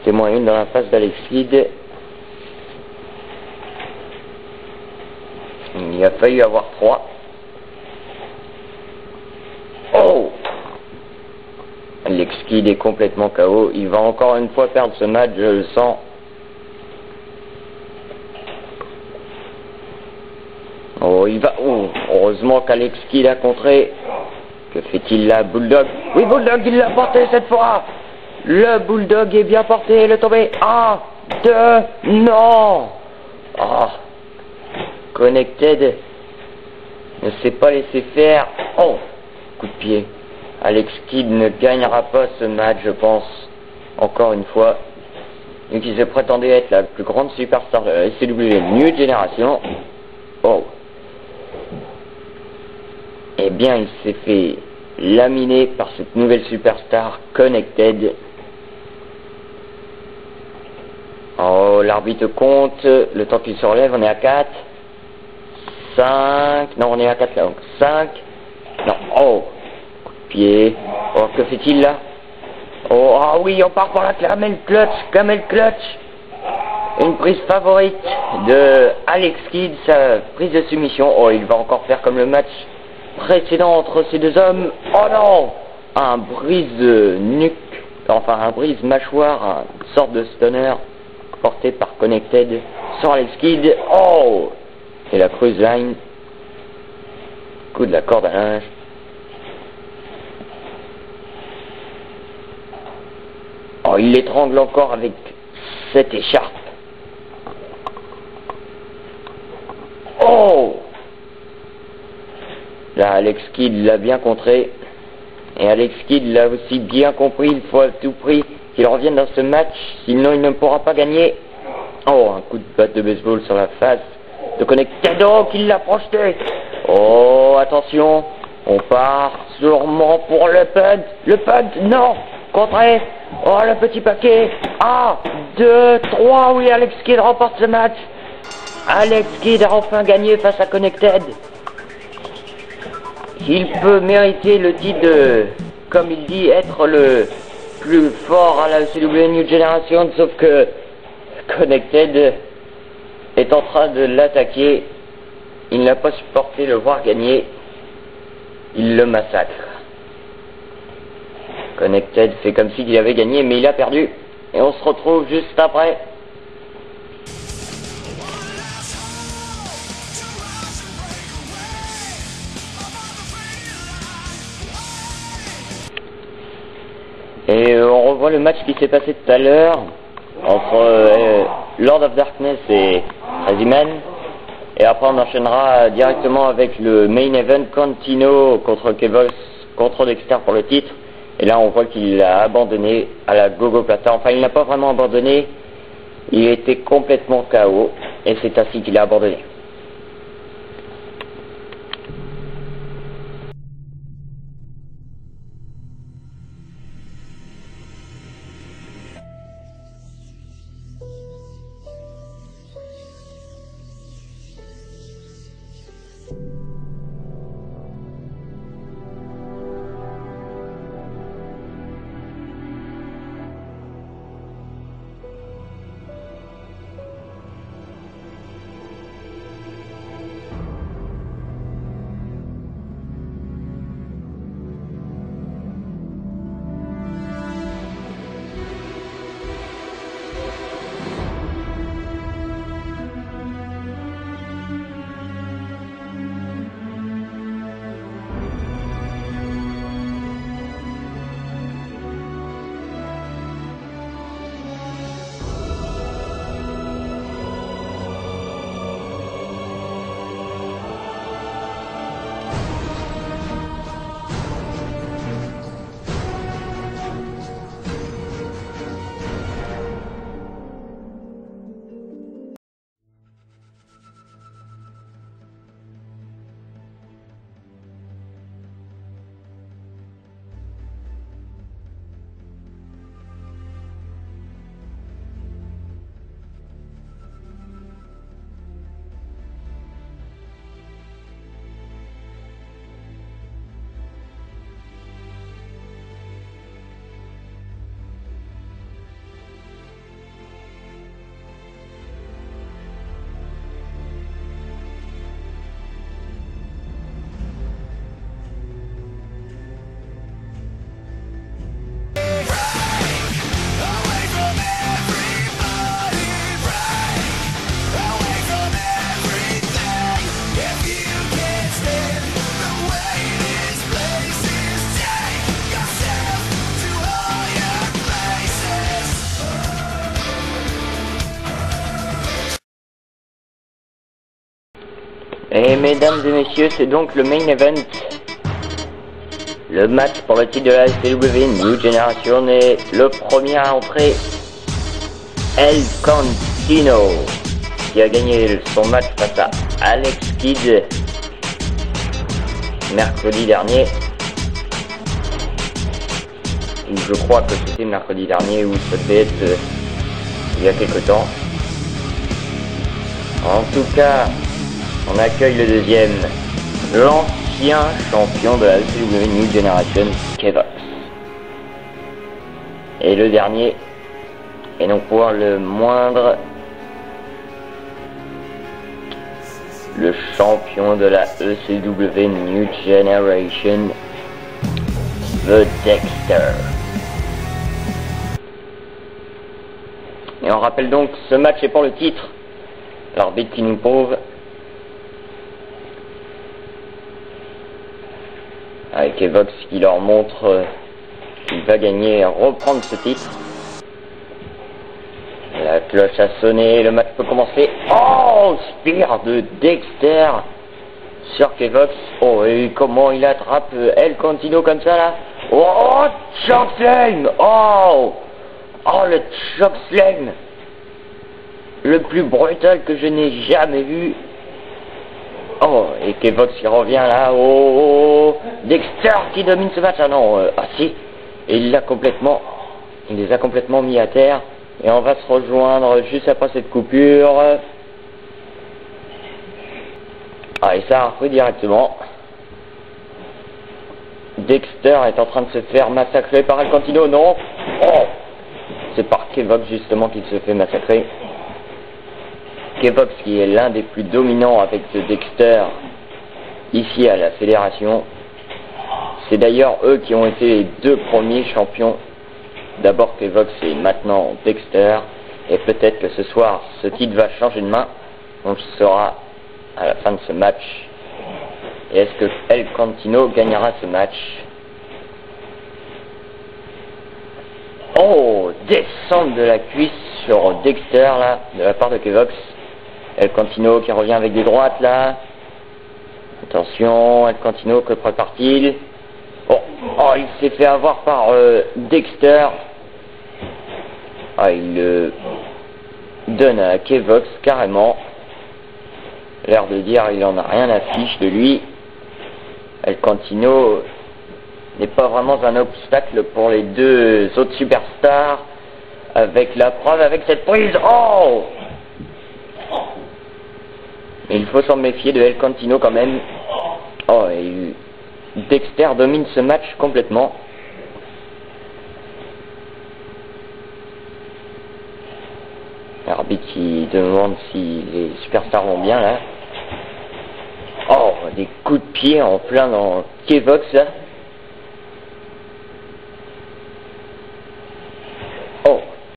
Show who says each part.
Speaker 1: Témoin une dans la face d'Alex Kidd. Il a failli avoir 3. Oh! Alex Kidd est complètement KO. Il va encore une fois perdre ce match, je le sens. Oh, il va... Oh, heureusement qu'Alex Kidd a contré. Que fait-il là, Bulldog? Oui, Bulldog, il l'a porté cette fois. Le Bulldog est bien porté, le tombé. 1, 2, non. Oh. Connected ne s'est pas laissé faire. Oh, coup de pied. Alex Kidd ne gagnera pas ce match, je pense. Encore une fois. Et qui se prétendait être la plus grande superstar de la SCW New Generation. Oh. Eh bien, il s'est fait laminer par cette nouvelle superstar Connected. Oh, l'arbitre compte. Le temps qu'il se relève, on est à 4. 5. Non, on est à 4 là. Donc 5. Non. Oh. Coup de pied. Oh, que fait-il là? Oh, ah oui, on part pour la Camel Clutch. Camel Clutch. Une prise favorite de Alex Kidd. Sa prise de soumission. Oh, il va encore faire comme le match précédent entre ces deux hommes. Oh non! Un brise nuque. Enfin, un brise mâchoire. Une sorte de stunner porté par Connected sur Alex Kidd. Oh! Et la cruise line. Coup de la corde à linge. Oh, il l'étrangle encore avec cette écharpe. Oh! Là, Alex Kidd l'a bien contré. Et Alex Kidd l'a aussi bien compris. Il faut à tout prix qu'il revienne dans ce match. Sinon, il ne pourra pas gagner. Oh, un coup de batte de baseball sur la face de Connectado qui l'a projeté. Oh, attention. On part sûrement pour le punt. Le punt, non. Contré. Oh, le petit paquet. 1, 2, 3. Oui, Alex Kidd remporte ce match. Alex Kidd a enfin gagné face à Connected. Il peut mériter le titre de, comme il dit, être le plus fort à la CW New Generation, sauf que Connected est en train de l'attaquer. Il n'a pas supporté le voir gagner. Il le massacre. Connected fait comme s'il avait gagné, mais il a perdu. Et on se retrouve juste après. Et on revoit le match qui s'est passé tout à l'heure entre Lord of Darkness et Crazy Man. Et après on enchaînera directement avec le main event Contino contre Kevox contre Dexter pour le titre. Et là on voit qu'il a abandonné à la Gogo Plata. Enfin il n'a pas vraiment abandonné. Il était complètement KO. Et c'est ainsi qu'il a abandonné. Et mesdames et messieurs, c'est donc le main event. Le match pour le titre de la SCW New Generation et le premier à entrer, El Contino, qui a gagné son match face à Alex Kidd mercredi dernier. Je crois que c'était mercredi dernier ou ça devait être il y a quelque temps. En tout cas, on accueille le deuxième, l'ancien champion de la SCW New Generation, Kevox. Et le dernier, et non pour le moindre, le champion de la ECW New Generation, The Dexter. Et on rappelle donc, ce match est pour le titre. L'arbitre qui nous prouve. Avec Kevox qui leur montre qu'il va gagner et reprendre ce titre. La cloche a sonné, le match peut commencer. Oh, Spear de Dexter sur Kevox. Oh, et comment il attrape El Contino comme ça là. Oh, chokeslam. Oh, le chokeslam le plus brutal que je n'ai jamais vu. Oh, et Kevox qui revient là. Oh, Dexter qui domine ce match. Ah non, si, et il les a complètement mis à terre. Et on va se rejoindre juste après cette coupure. Ah, et ça a repris directement. Dexter est en train de se faire massacrer par El Contino. Non. Oh, c'est par Kevox justement qu'il se fait massacrer. Kevox qui est l'un des plus dominants avec ce Dexter ici à la fédération. C'est d'ailleurs eux qui ont été les deux premiers champions. D'abord Kevox et maintenant Dexter. Et peut-être que ce soir ce titre va changer de main. On le saura à la fin de ce match. Et est-ce que El Contino gagnera ce match? Oh, descente de la cuisse sur Dexter là, de la part de Kevox. El Contino qui revient avec des droites là. Attention, El Contino, que prépare-t-il? Oh, il s'est fait avoir par Dexter. Il donne à Kevox carrément. L'air de dire il en a rien à fiche de lui. El Contino n'est pas vraiment un obstacle pour les deux autres superstars. Avec la preuve, avec cette prise. Oh! Mais il faut s'en méfier de El Contino quand même. Oh, et Dexter domine ce match complètement. L'arbitre qui demande si les superstars vont bien là. Oh, des coups de pied en plein dans Kevox là.